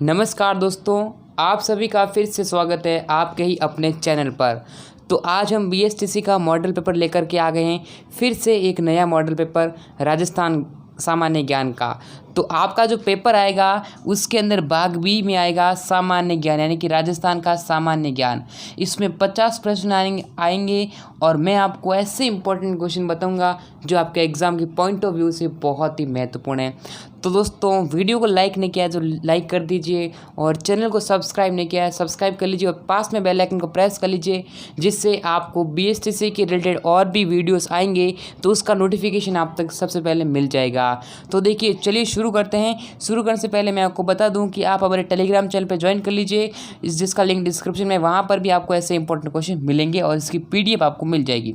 नमस्कार दोस्तों, आप सभी का फिर से स्वागत है आपके ही अपने चैनल पर। तो आज हम बीएसटीसी का मॉडल पेपर लेकर के आ गए हैं, फिर से एक नया मॉडल पेपर राजस्थान सामान्य ज्ञान का। तो आपका जो पेपर आएगा उसके अंदर भाग बी में आएगा सामान्य ज्ञान, यानी कि राजस्थान का सामान्य ज्ञान। इसमें 50 प्रश्न आएंगे और मैं आपको ऐसे इंपॉर्टेंट क्वेश्चन बताऊंगा जो आपके एग्ज़ाम के पॉइंट ऑफ व्यू से बहुत ही महत्वपूर्ण है। तो दोस्तों, वीडियो को लाइक नहीं किया है तो लाइक कर दीजिए और चैनल को सब्सक्राइब नहीं किया है सब्सक्राइब कर लीजिए और पास में बेल आइकन को प्रेस कर लीजिए, जिससे आपको बीएसटीसी के रिलेटेड और भी वीडियोस आएंगे तो उसका नोटिफिकेशन आप तक सबसे पहले मिल जाएगा। तो देखिए, चलिए शुरू करते हैं। शुरू करने से पहले मैं आपको बता दूं कि आप हमारे टेलीग्राम चैनल पर ज्वाइन कर लीजिए, जिसका लिंक डिस्क्रिप्शन में, वहाँ पर भी आपको ऐसे इंपॉर्टेंट क्वेश्चन मिलेंगे और इसकी PDF आपको मिल जाएगी।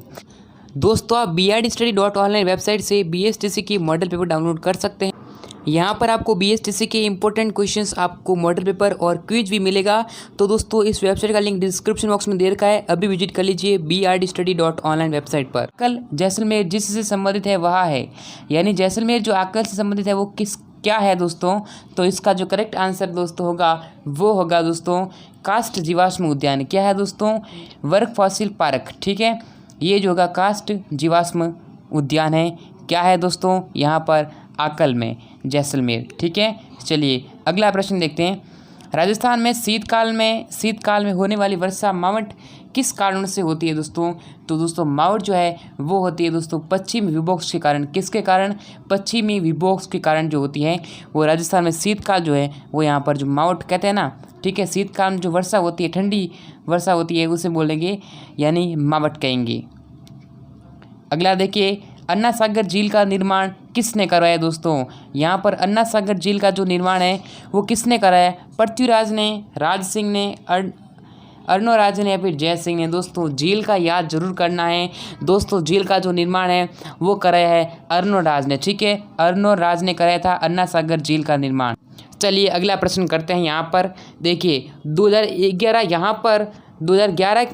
दोस्तों, आप BRDstudy.online वेबसाइट से बीएसटीसी की मॉडल पेपर डाउनलोड कर सकते हैं। यहाँ पर आपको बीएसटीसी के इंपॉर्टेंट क्वेश्चंस, आपको मॉडल पेपर और क्विज भी मिलेगा। तो दोस्तों, इस वेबसाइट का लिंक डिस्क्रिप्शन बॉक्स में दे रखा है, अभी विजिट कर लीजिए BRDstudy.online वेबसाइट पर। कल जैसलमेर जिससे संबंधित है वह है, यानी जैसलमेर जो आकल से संबंधित है वो क्या है दोस्तों? तो इसका जो करेक्ट आंसर दोस्तों होगा वो होगा दोस्तों कास्ट जीवाश्म उद्यान। क्या है दोस्तों? Work fossil park. ठीक है, ये जो होगा कास्ट जीवाश्म उद्यान है। क्या है दोस्तों? यहाँ पर आकल में, जैसलमेर। ठीक है, चलिए अगला प्रश्न देखते हैं। राजस्थान में शीतकाल में होने वाली वर्षा मावट किस कारण से होती है दोस्तों? तो दोस्तों, मावट जो है वो होती है दोस्तों पश्चिमी विक्षोभ के कारण। किसके कारण? पश्चिमी विक्षोभ के कारण जो होती है वो राजस्थान में शीतकाल जो है वो यहाँ पर जो मावट कहते हैं ना, ठीक है, शीतकाल में जो वर्षा होती है, ठंडी वर्षा होती है, उसे बोलेंगे यानी मावट कहेंगे। अगला देखिए, अन्ना सागर झील का निर्माण किसने करवाया दोस्तों? यहाँ पर अन्ना सागर झील का जो निर्माण है वो किसने कराया? पृथ्वीराज ने, राज सिंह ने, अर्नोराज ने या फिर जय सिंह ने। दोस्तों, झील का याद जरूर करना है। दोस्तों, झील का जो निर्माण है वो कराया है अर्नोराज ने। ठीक है, अर्नोराज ने कराया था अन्ना सागर झील का निर्माण। चलिए अगला प्रश्न करते हैं। यहाँ पर देखिए 2011, यहाँ पर 2011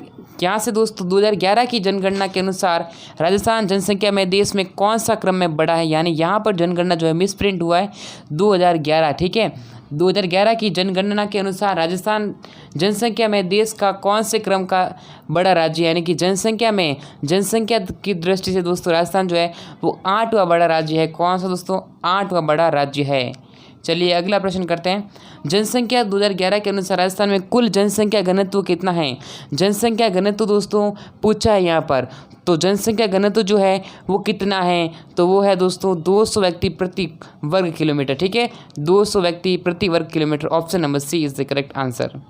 यहाँ से दोस्तों 2011 की जनगणना के अनुसार राजस्थान जनसंख्या में देश में कौन सा क्रम में बढ़ा है? यानी यहाँ पर जनगणना जो है मिसप्रिंट हुआ है 2011। ठीक है, 2011 की जनगणना के अनुसार राजस्थान जनसंख्या में देश का कौन से क्रम का बड़ा राज्य है? यानी कि जनसंख्या की दृष्टि से दोस्तों राजस्थान जो है वो 8वां बड़ा राज्य है। कौन सा दोस्तों? 8वां बड़ा राज्य है। चलिए अगला प्रश्न करते हैं। जनसंख्या 2011 के अनुसार राजस्थान में कुल जनसंख्या घनत्व कितना है? जनसंख्या घनत्व दोस्तों पूछा है यहाँ पर। तो जनसंख्या घनत्व जो है वो कितना है? तो वो है दोस्तों 200 व्यक्ति प्रति वर्ग किलोमीटर। ठीक है, 200 व्यक्ति प्रति वर्ग kilometre. Option number C is the correct answer.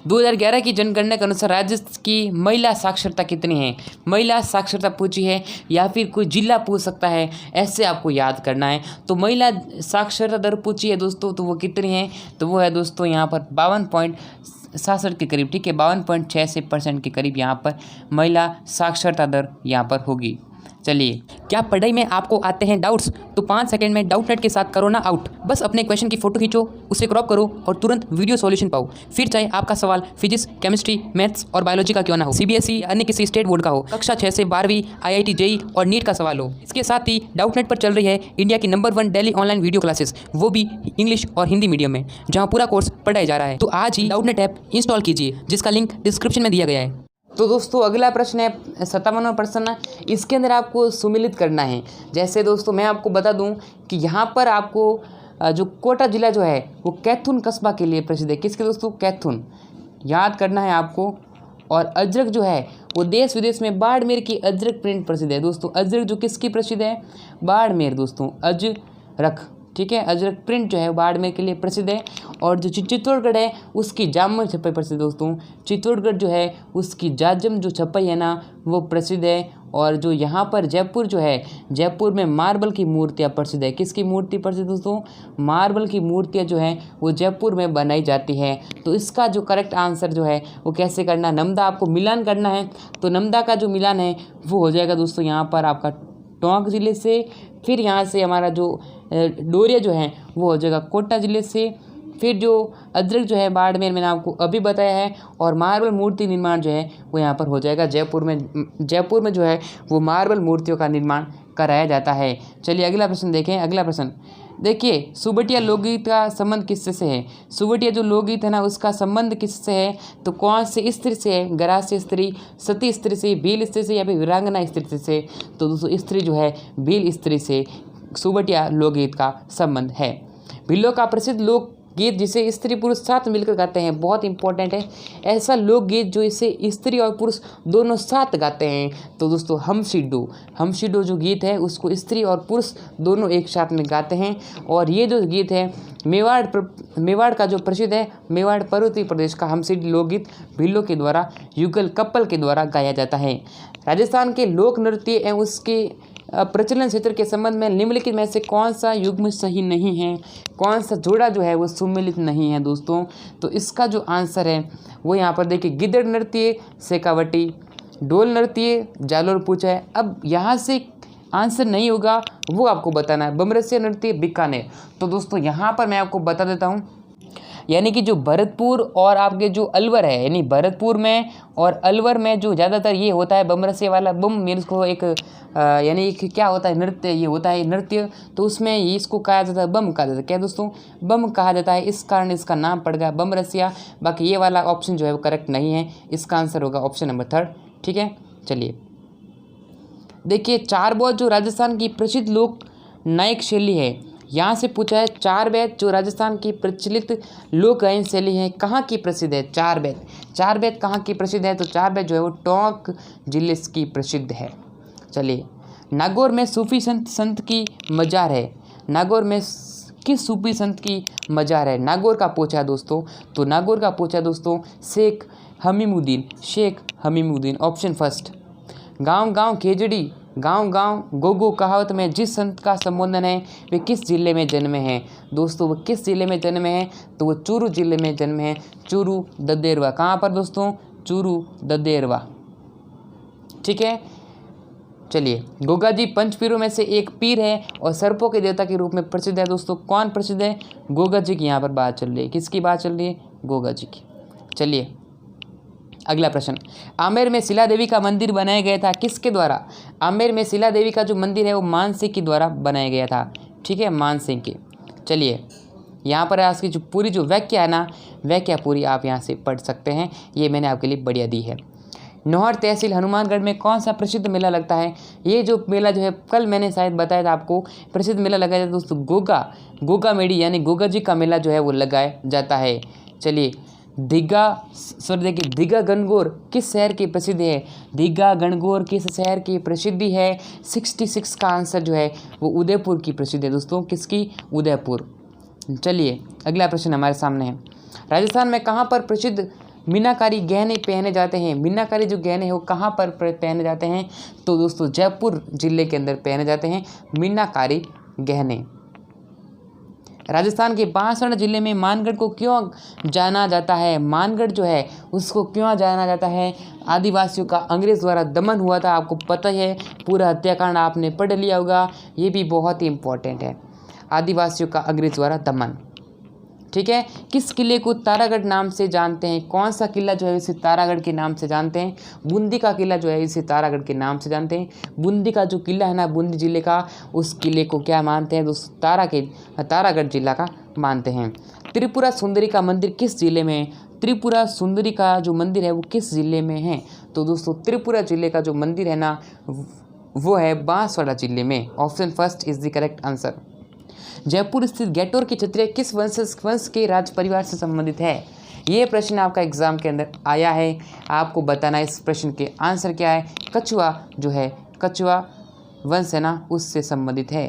2011 की जनगणना के अनुसार राज्य की महिला साक्षरता कितनी है? महिला साक्षरता पूछी है या फिर कोई जिला पूछ सकता है, ऐसे आपको याद करना है। तो महिला साक्षरता दर पूछी है दोस्तों, तो वो कितनी है? तो वो है दोस्तों यहाँ पर 52.66 के करीब। ठीक है, 52.66% के करीब यहाँ पर महिला साक्षरता दर यहाँ पर होगी। चलिए, क्या पढ़ाई में आपको आते हैं डाउट्स? तो 5 सेकंड में डाउट नेट के साथ करो ना आउट। बस अपने क्वेश्चन की फोटो खींचो, उसे क्रॉप करो और तुरंत वीडियो सॉल्यूशन पाओ। फिर चाहे आपका सवाल फिजिक्स, केमिस्ट्री, मैथ्स और बायोलॉजी का क्यों ना हो, CBSE अन्य किसी स्टेट बोर्ड का हो, कक्षा 6 से 12वीं, IIT, JEE और नीट का सवाल हो। इसके साथ ही डाउट नेट पर चल रही है इंडिया की number 1 daily online video classes, वो भी इंग्लिश और हिंदी मीडियम में, जहाँ पूरा कोर्स पढ़ाया जा रहा है। तो आज ही डाउट नेट ऐप इंस्टॉल कीजिए, जिसका लिंक डिस्क्रिप्शन में दिया गया है। तो दोस्तों, अगला प्रश्न है 57वां प्रश्न। इसके अंदर आपको सुमेलित करना है। जैसे दोस्तों मैं आपको बता दूं कि यहाँ पर आपको जो कोटा जिला जो है वो कैथून कस्बा के लिए प्रसिद्ध है। किसके दोस्तों? कैथून, याद करना है आपको। और अजरक जो है वो देश विदेश में बाड़मेर की अजरक प्रिंट प्रसिद्ध है। दोस्तों, अजरक जो किसकी प्रसिद्ध है? बाड़मेर दोस्तों, अजरक। ठीक है, अजरक प्रिंट जो है बाड़मेर के लिए प्रसिद्ध है। और जो चित्तौड़गढ़ है उसकी जामन छपाई प्रसिद्ध है दोस्तों। चित्तौड़गढ़ जो है उसकी जाजम जो छपाई है ना वो प्रसिद्ध है। और जो यहाँ पर जयपुर जो है, जयपुर में मार्बल की मूर्तियाँ प्रसिद्ध है। किसकी मूर्ति प्रसिद्ध दोस्तों? मार्बल की मूर्तियाँ जो हैं वो जयपुर में बनाई जाती है। तो इसका जो करेक्ट आंसर जो है वो कैसे करना? नमदा आपको मिलान करना है। तो नमदा का जो मिलान है वो हो जाएगा दोस्तों यहाँ पर आपका टोंक ज़िले से। फिर यहाँ से हमारा जो डोरिया जो है वो हो जाएगा कोटा ज़िले से। फिर जो अजरक जो है बाड़मेर मैंने आपको अभी बताया है। और मार्बल मूर्ति निर्माण जो है वो यहाँ पर हो जाएगा जयपुर में जो है वो मार्बल मूर्तियों का निर्माण कराया जाता है। चलिए अगला प्रश्न देखें। अगला प्रश्न, देखिए सुबटिया लोकगीत का संबंध किससे से है? सुबटिया जो लोकगीत है ना उसका संबंध किससे है? तो कौन से स्त्री से है? ग्रास्य स्त्री, सती स्त्री से, भील स्त्री से या फिर वीरांगना स्त्री से? तो दोस्तों स्त्री जो है भील स्त्री से सुबटिया लोकगीत का संबंध है। भीलों का प्रसिद्ध लोकगीत जिसे स्त्री पुरुष साथ मिलकर गाते हैं, बहुत इंपॉर्टेंट है, ऐसा लोकगीत जो इसे स्त्री और पुरुष दोनों साथ गाते हैं। तो दोस्तों हमसिड्डू जो गीत है उसको स्त्री और पुरुष दोनों एक साथ में गाते हैं। और ये जो गीत है मेवाड़ का जो प्रसिद्ध है, मेवाड़ पर्वतीय प्रदेश का हमसिड्डू लोकगीत भीलों के द्वारा युगल कपल के द्वारा गाया जाता है। राजस्थान के लोक नृत्य एवं उसके प्रचलन क्षेत्र के संबंध में निम्नलिखित में से कौन सा युग्म सही नहीं है? कौन सा जोड़ा जो है वो सुमेलित नहीं है दोस्तों? तो इसका जो आंसर है वो यहाँ पर देखिए गिद्दड़ नृत्य शेखावटी, डोल नृत्य जालोर पूछा है। अब यहाँ से आंसर नहीं होगा वो आपको बताना है। बमरसिया नृत्य बीकानेर। तो दोस्तों यहाँ पर मैं आपको बता देता हूँ, यानी कि जो भरतपुर और आपके जो अलवर है, यानी भरतपुर में और अलवर में जो ज़्यादातर ये होता है बमरसे वाला बम मीन्स को एक यानी एक क्या होता है नृत्य, ये होता है नृत्य, तो उसमें इसको कहा जाता है बम कहा जाता है। क्या दोस्तों? बम कहा जाता है, इस कारण इसका नाम पड़ गया बमरसिया। बाकी ये वाला ऑप्शन जो है वो करेक्ट नहीं है, इसका आंसर होगा ऑप्शन नंबर 3। ठीक है, चलिए देखिए चार बौद्ध जो राजस्थान की प्रसिद्ध लोक नायक शैली है, यहाँ से पूछा है चार बैत जो राजस्थान की प्रचलित लोक गायन शैली है कहाँ की प्रसिद्ध है? चार बैत कहाँ की प्रसिद्ध है? तो चार बैत जो है वो टोंक जिले की प्रसिद्ध है। चलिए नागौर में सूफी संत की मजार है, नागौर में किस सूफी संत की मजार है? नागौर का पूछा है दोस्तों, तो नागौर का पूछा दोस्तों शेख हमीमुद्दीन ऑप्शन फर्स्ट। गांव गांव खेजड़ी, गांव गांव गोगो कहावत में जिस संत का संबोधन है वे किस जिले में जन्मे हैं? दोस्तों वो किस जिले में जन्मे हैं? तो वो चूरू जिले में जन्मे हैं, चूरू ददेरवा। कहाँ पर दोस्तों? चूरू ददेरवा। ठीक है, चलिए गोगा जी पंचपीरों में से एक पीर है और सर्पों के देवता के रूप में प्रसिद्ध है। दोस्तों कौन प्रसिद्ध है? गोगा जी की यहाँ पर बात चल रही है। किसकी बात चल रही है? गोगा जी की। चलिए अगला प्रश्न, आमेर में शिला देवी का मंदिर बनाया गया था किसके द्वारा? आमेर में शिला देवी का जो मंदिर है वो मानसिंह के द्वारा बनाया गया था। ठीक है, मानसिंह के। चलिए यहाँ पर आज की जो पूरी जो व्याख्या है ना, व्याख्या पूरी आप यहाँ से पढ़ सकते हैं, ये मैंने आपके लिए बढ़िया दी है। नौहर तहसील हनुमानगढ़ में कौन सा प्रसिद्ध मेला लगता है? ये जो मेला जो है कल मैंने शायद बताया था आपको, प्रसिद्ध मेला लगाया जाता है दोस्तों गोगा मेड़ी, यानी गोगा जी का मेला जो है वो लगाया जाता है। चलिए दीघा गणगौर किस शहर की प्रसिद्धि है? दीघा गणगौर किस शहर की प्रसिद्धि है? 66 का आंसर जो है वो उदयपुर की प्रसिद्धि है दोस्तों। किसकी? उदयपुर। चलिए अगला प्रश्न हमारे सामने है, राजस्थान में कहाँ पर प्रसिद्ध मीनाकारी गहने पहने जाते हैं? मीनाकारी जो गहने हैं वो कहाँ पर पहने जाते हैं? तो दोस्तों जयपुर जिले के अंदर पहने जाते हैं मीनाकारी गहने। राजस्थान के बांसवाड़ा जिले में मानगढ़ को क्यों जाना जाता है? मानगढ़ जो है उसको क्यों जाना जाता है? आदिवासियों का अंग्रेज़ द्वारा दमन हुआ था, आपको पता है, पूरा हत्याकांड आपने पढ़ लिया होगा, ये भी बहुत ही इम्पोर्टेंट है, आदिवासियों का अंग्रेज़ द्वारा दमन। ठीक है, किस किले को तारागढ़ नाम से जानते हैं? कौन सा किला जो है इसे तारागढ़ के नाम से जानते हैं? बूंदी का किला जो है इसे तारागढ़ के नाम से जानते हैं। बूंदी का जो किला है ना, बूंदी जिले का, उस किले को क्या मानते हैं दोस्तों? तारागढ़ जिला का मानते हैं। त्रिपुरा सुंदरी का मंदिर किस जिले में है? त्रिपुरा सुंदरी का जो मंदिर है वो किस जिले में है? तो दोस्तों त्रिपुरा जिले का जो मंदिर है ना वो है बांसवाड़ा जिले में। Option first is the correct answer. Jaipur स्थित गैटोर की क्षत्रिय किस वंश के राज परिवार से संबंधित है? ये प्रश्न आपका एग्जाम के अंदर आया है, आपको बताना है इस प्रश्न के आंसर क्या है। कछुआ जो है, कछुआ वंश है ना, उससे संबंधित है।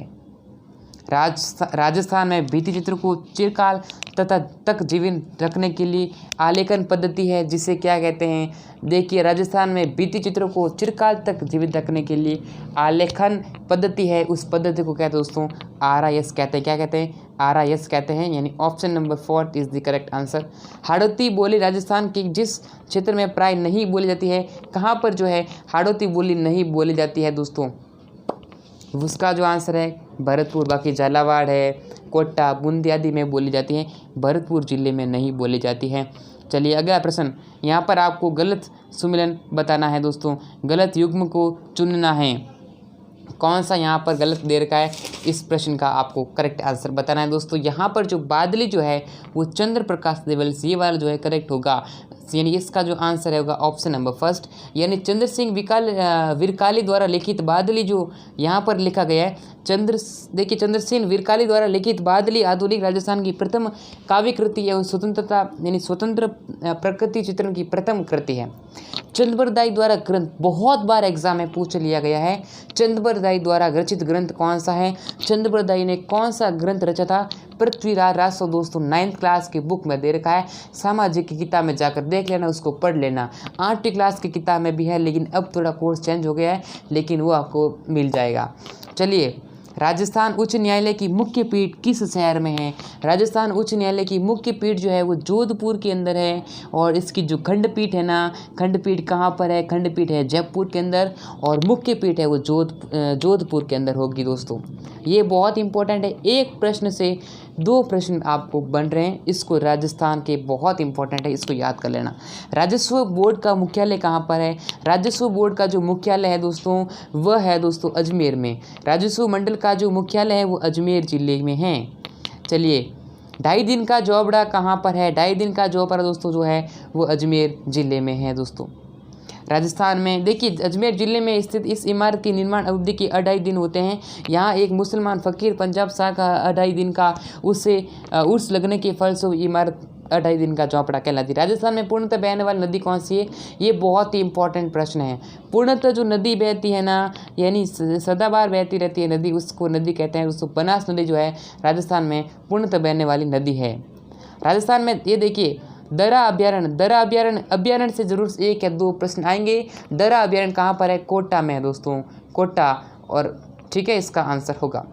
राजस्थान में भित्ति चित्र को चिरकाल तक जीवित रखने के लिए आलेखन पद्धति है, जिसे क्या कहते हैं? देखिए राजस्थान में भित्ति चित्रों को चिरकाल तक जीवित रखने के लिए आलेखन पद्धति है, उस पद्धति को कहते हैं दोस्तों RIS कहते हैं। क्या कहते हैं? RIS कहते हैं, यानी option number 4 is the correct answer. Hadoti बोली राजस्थान की जिस क्षेत्र में प्राय नहीं बोली जाती है, कहाँ पर जो है हाड़ौती बोली नहीं बोली जाती है दोस्तों? उसका जो आंसर है भरतपुर। बाकी झालावाड़ है, कोटा, बूंदी आदि में बोली जाती है, भरतपुर जिले में नहीं बोली जाती है। चलिए अगला प्रश्न, यहाँ पर आपको गलत सुमेलन बताना है दोस्तों, गलत युग्म को चुनना है। कौन सा यहाँ पर गलत दे रखा है, इस प्रश्न का आपको करेक्ट आंसर बताना है दोस्तों। यहाँ पर जो बादली जो है वो चंद्र प्रकाश देवल से, ये वाला जो है करेक्ट होगा, यानी इसका जो आंसर है होगा ऑप्शन नंबर फर्स्ट, यानी चंद्र सिंह विरकाली द्वारा लिखित बादली जो यहाँ पर लिखा गया है, देखिए चंद्र सिंह विरकाली द्वारा लिखित बादली आधुनिक राजस्थान की प्रथम काव्य कृति है, स्वतंत्रता यानी स्वतंत्र प्रकृति चित्रण की प्रथम कृति है। चंद्रबरदाई द्वारा ग्रंथ, बहुत बार एग्जाम में पूछ लिया गया है, चंद्रबरदाई द्वारा रचित ग्रंथ कौन सा है, चंद्रबरदाई ने कौन सा ग्रंथ रचा था। पृथ्वीराज राजस्व दोस्तों 9th क्लास की बुक में दे रखा है, सामाजिक की किताब में जाकर देख लेना, उसको पढ़ लेना। 8वीं क्लास की किताब में भी है, लेकिन अब थोड़ा कोर्स चेंज हो गया है, लेकिन वो आपको मिल जाएगा। चलिए, राजस्थान उच्च न्यायालय की मुख्य पीठ किस शहर में है। राजस्थान उच्च न्यायालय की मुख्य पीठ जो है वो जोधपुर के अंदर है, और इसकी जो खंडपीठ है ना, खंडपीठ कहाँ पर है, खंडपीठ है जयपुर के अंदर, और मुख्य पीठ है वो जोधपुर के अंदर होगी दोस्तों। ये बहुत इंपॉर्टेंट है, एक प्रश्न से 2 प्रश्न आपको बन रहे हैं, इसको राजस्थान के बहुत इंपॉर्टेंट है, इसको याद कर लेना। राजस्व बोर्ड का मुख्यालय कहाँ पर है। राजस्व बोर्ड का जो मुख्यालय है दोस्तों वह है दोस्तों अजमेर में। राजस्व मंडल का जो मुख्यालय है वो अजमेर जिले में है। चलिए, 2.5 दिन का जोबड़ा कहाँ पर है। 2.5 दिन का जोबड़ा दोस्तों जो है वो अजमेर जिले में है दोस्तों। राजस्थान में देखिए अजमेर जिले में स्थित इस इमारत की निर्माण अवधि के 2.5 दिन होते हैं। यहाँ एक मुसलमान फ़कीर पंजाब शाह का 2.5 दिन का उससे उर्स लगने के फलस्वरूप इमारत 2.5 दिन का चौपड़ा कहलाती है। राजस्थान में पूर्णतः बहने वाली नदी कौन सी है, ये बहुत ही इंपॉर्टेंट प्रश्न है। पूर्णतः जो नदी बहती है ना, यानी सदाबहार बहती रहती है नदी, उसको नदी कहते हैं। उसको बनास नदी जो है राजस्थान में पूर्णतः बहने वाली नदी है। राजस्थान में ये देखिए दर्रा अभ्यारण्य से जरूर 1 या 2 प्रश्न आएंगे। दर्रा अभ्यारण्य कहाँ पर है, कोटा में है दोस्तों, कोटा, और ठीक है इसका आंसर होगा।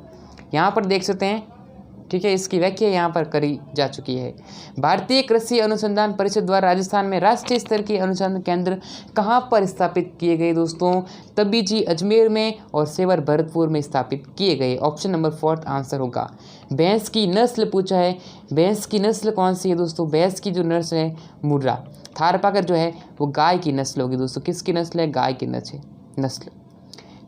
यहाँ पर देख सकते हैं, ठीक है, इसकी व्याख्या यहाँ पर करी जा चुकी है। भारतीय कृषि अनुसंधान परिषद द्वारा राजस्थान में राष्ट्रीय स्तर के अनुसंधान केंद्र कहाँ पर स्थापित किए गए दोस्तों, तबीजी अजमेर में और सेवर भरतपुर में स्थापित किए गए। ऑप्शन नंबर 4 आंसर होगा। भैंस की नस्ल पूछा है, भैंस की नस्ल कौन सी है दोस्तों, भैंस की जो नस्ल है मुर्रा। थारपाकर जो है वो गाय की नस्ल होगी दोस्तों, किसकी नस्ल है, गाय की नस्ल।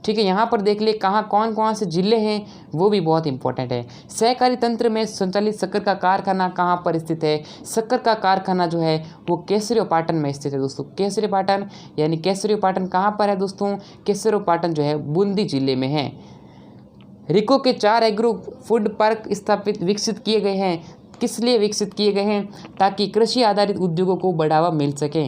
ठीक है, यहाँ पर देख ले कहाँ कौन से जिले हैं, वो भी बहुत इंपॉर्टेंट है। सहकारी तंत्र में संचालित शक्कर का कारखाना कहाँ पर स्थित है। शक्कर का कारखाना जो है वो केसरियोपाटन में स्थित है दोस्तों। केसरियोपाटन यानी केसरियोपाटन कहाँ पर है दोस्तों, केसरियोपाटन जो है बूंदी जिले में है। रिको के 4 एग्रो फूड पार्क विकसित किए गए हैं, किस लिए विकसित किए गए हैं, ताकि कृषि आधारित उद्योगों को बढ़ावा मिल सके।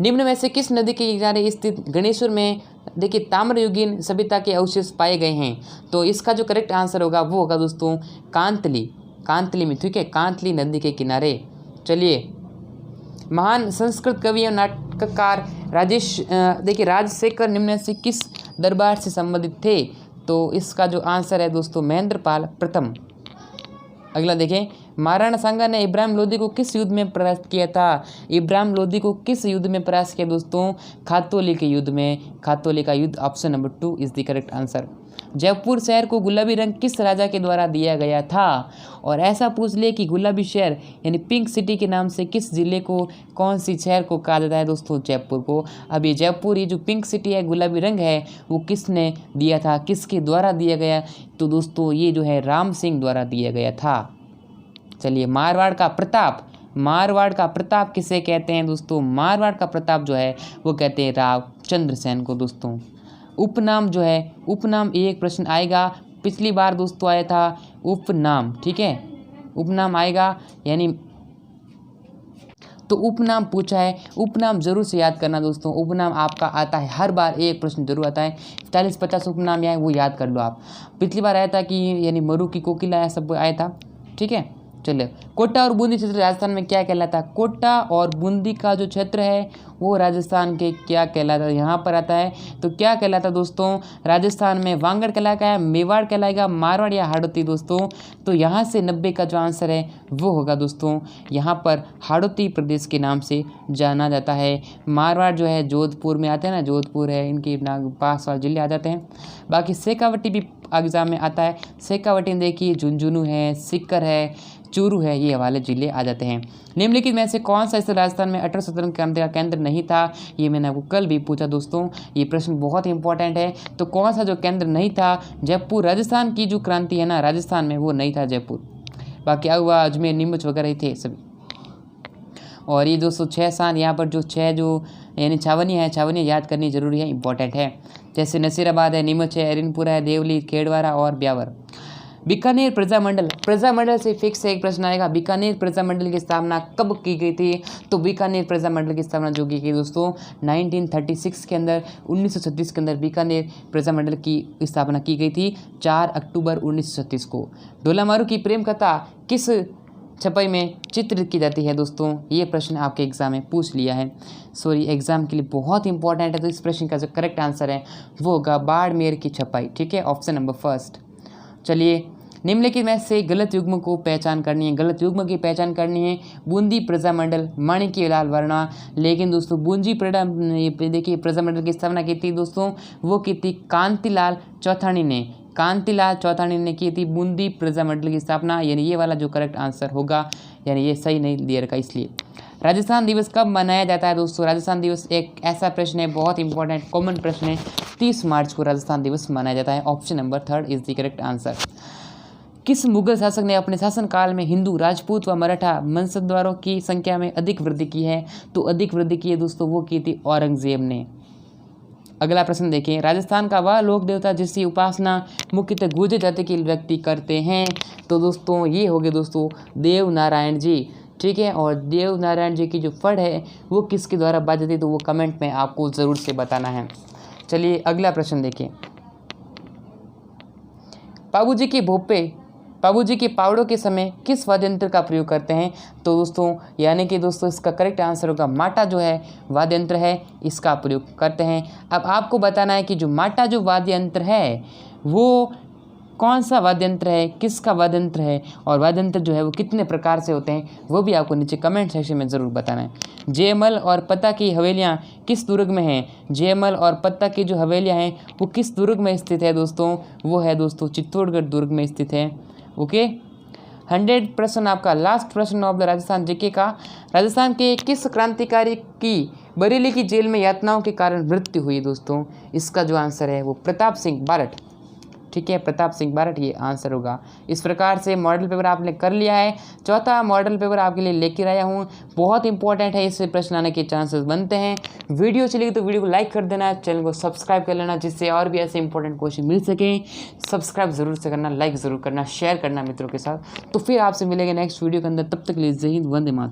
निम्न में से किस नदी के किनारे स्थित गणेश्वर में देखिए ताम्रयुगीन सभ्यता के अवशेष पाए गए हैं, तो इसका जो करेक्ट आंसर होगा वो होगा दोस्तों कांतली में, ठीक है, कांतली नदी के किनारे। चलिए, महान संस्कृत कवि और नाटककार राजशेखर निम्न से किस दरबार से संबंधित थे, तो इसका जो आंसर है दोस्तों महेंद्रपाल प्रथम। अगला देखें, महाराणा सांगा ने इब्राहिम लोदी को किस युद्ध में परास्त किया था। इब्राहिम लोदी को किस युद्ध में परास्त किया दोस्तों, खातौली के युद्ध में। खातौली का युद्ध, option number 2 is the correct answer. Jaipur शहर को गुलाबी रंग किस राजा के द्वारा दिया गया था, और ऐसा पूछ ले कि गुलाबी शहर यानी पिंक सिटी के नाम से किस जिले को, कौन सी शहर को कहा जाता है दोस्तों, जयपुर को। अब ये जयपुर, ये जो पिंक सिटी है, गुलाबी रंग है, वो किसने दिया था, किसके द्वारा दिया गया, तो दोस्तों ये जो है राम सिंह द्वारा दिया गया था। चलिए, मारवाड़ का प्रताप किसे कहते हैं दोस्तों, मारवाड़ का प्रताप जो है वो कहते हैं राव चंद्रसेन को दोस्तों। उपनाम जो है, उपनाम एक प्रश्न आएगा, पिछली बार दोस्तों आया था उपनाम, ठीक है, उपनाम आएगा, यानी तो उपनाम पूछा है, उपनाम जरूर से याद करना दोस्तों। उपनाम आपका आता है, हर बार एक प्रश्न जरूर आता है, 40-50 उपनाम आए, वो याद कर लो आप। पिछली बार आया था कि यानी मरु की कोकिला, सब आया था, ठीक है। चलिए, कोटा और बूंदी क्षेत्र राजस्थान में क्या कहलाता है। कोटा और बूंदी का जो क्षेत्र है वो राजस्थान के क्या कहलाता है, यहाँ पर आता है, तो क्या कहलाता है दोस्तों, राजस्थान में वांगड़ कहलाएगा, मेवाड़ कहलाएगा, मारवाड़ या हाड़ौती दोस्तों। तो यहाँ से 90 का जो आंसर है वो होगा दोस्तों, यहाँ पर हाड़ौती प्रदेश के नाम से जाना जाता है। मारवाड़ जो है जोधपुर में आते हैं ना, जोधपुर है, इनके पास वाले जिले आ जाते हैं। बाकी शेखावटी भी एग्जाम में आता है। शेखावटी देखिए झुंझुनू है, सिक्कर है, चूरू है, ये ये वाले जिले आ जाते हैं। निम्नलिखित में से कौन सा इस राजस्थान में अटल स्वतंत्र क्रांति का केंद्र नहीं था? ये मैंने आपको कल भी पूछा दोस्तों, ये प्रश्न बहुत इंपॉर्टेंट है। तो कौन सा जो केंद्र नहीं था? जयपुर, राजस्थान की जो क्रांति है ना राजस्थान में, वो नहीं था जयपुर। बाकी क्या हुआ, अजमेर, नीमच वगैरह ही थे सभी। और ये दोस्तों 6 स्थान यहाँ पर जो 6 जो यानी छावनियाँ हैं, छावनियाँ याद करनी जरूरी है, इंपॉर्टेंट है। जैसे नसीराबाद है, नीमच है, एरनपुरा है, देवली, खेड़वारा और ब्यावर। बीकानेर प्रजामंडल, प्रजामंडल से फिक्स एक प्रश्न आएगा, बीकानेर प्रजामंडल की स्थापना कब की गई थी? तो बीकानेर प्रजामंडल की स्थापना जो की गई दोस्तों 1936 के अंदर, 1936 के अंदर बीकानेर प्रजामंडल की स्थापना की गई थी 4 अक्टूबर 1936 को। ढोलामारू की प्रेम कथा किस छपाई में चित्रित की जाती है दोस्तों? ये प्रश्न आपके एग्जाम में पूछ लिया है, सॉरी एग्जाम के लिए बहुत इंपॉर्टेंट है। तो इस प्रश्न का जो करेक्ट आंसर है वो होगा बाड़मेर की छपाई, ठीक है, ऑप्शन नंबर फर्स्ट। चलिए निम्नलिखित में से गलत युग्म को पहचान करनी है, गलत युग्म की पहचान करनी है। बूंदी प्रजामंडल माणिक्यलाल वर्मा, लेकिन दोस्तों बूंदी देखिए प्रजामंडल की स्थापना की थी दोस्तों, वो की थी कांतिलाल चौथानी ने, कांतिलाल चौथानी ने की थी बूंदी प्रजामंडल की स्थापना, यानी ये वाला जो करेक्ट आंसर होगा, यानी ये सही नहीं दिया रखा इसलिए। राजस्थान दिवस कब मनाया जाता है दोस्तों? राजस्थान दिवस एक ऐसा प्रश्न है, बहुत इंपॉर्टेंट कॉमन प्रश्न है, 30 मार्च को राजस्थान दिवस मनाया जाता है, option number 3 is the correct answer. किस मुगल शासक ने अपने शासनकाल में हिंदू, राजपूत व मराठा वंशद्वारों की संख्या में अधिक वृद्धि की है? तो अधिक वृद्धि की है दोस्तों, वो की थी औरंगजेब ने। अगला प्रश्न देखें, राजस्थान का वह लोक देवता जिसकी उपासना मुख्यतः गुर्जर जाति के व्यक्ति करते हैं? तो दोस्तों ये हो गए दोस्तों देव नारायण जी, ठीक है। और देव नारायण जी की जो फड़ है वो किसके द्वारा बाजी जाती है? तो वो कमेंट में आपको ज़रूर से बताना है। चलिए अगला प्रश्न देखें, बाबूजी के भोपे, बाबूजी के पावड़ों के समय किस वाद्य यंत्र का प्रयोग करते हैं? तो दोस्तों यानी कि दोस्तों इसका करेक्ट आंसर होगा माटा जो है वाद्य यंत्र है, इसका प्रयोग करते हैं। अब आपको बताना है कि जो माटा जो वाद्य यंत्र है वो कौन सा वाद्य यंत्र है, किसका वाद्य यंत्र है, और वाद्य यंत्र जो है वो कितने प्रकार से होते हैं, वो भी आपको नीचे कमेंट सेक्शन में ज़रूर बताना है। जयमल और पत्ता की हवेलियाँ किस दुर्ग में हैं? जयमल और पत्ता की जो हवेलियाँ हैं वो किस दुर्ग में स्थित है दोस्तों? वो है दोस्तों चित्तौड़गढ़ दुर्ग में स्थित है। ओके, 100 प्रश्न आपका लास्ट प्रश्न ऑफ द राजस्थान जीके का। राजस्थान के किस क्रांतिकारी की बरेली की जेल में यातनाओं के कारण मृत्यु हुई दोस्तों? इसका जो आंसर है वो प्रताप सिंह बारठ, ठीक है, प्रताप सिंह बारठ ये आंसर होगा। इस प्रकार से मॉडल पेपर आपने कर लिया है। चौथा मॉडल पेपर आपके लिए लेकर आया हूँ, बहुत इंपॉर्टेंट है, इससे प्रश्न आने के चांसेस बनते हैं। वीडियो चलेगी तो वीडियो को लाइक कर देना, चैनल को सब्सक्राइब कर लेना, जिससे और भी ऐसे इंपॉर्टेंट क्वेश्चन मिल सकें। सब्सक्राइब जरूर से करना, लाइक ज़रूर करना, शेयर करना मित्रों के साथ। तो फिर आपसे मिलेंगे नेक्स्ट वीडियो के अंदर, तब तक के लिए जय हिंद, वंदे मातरम।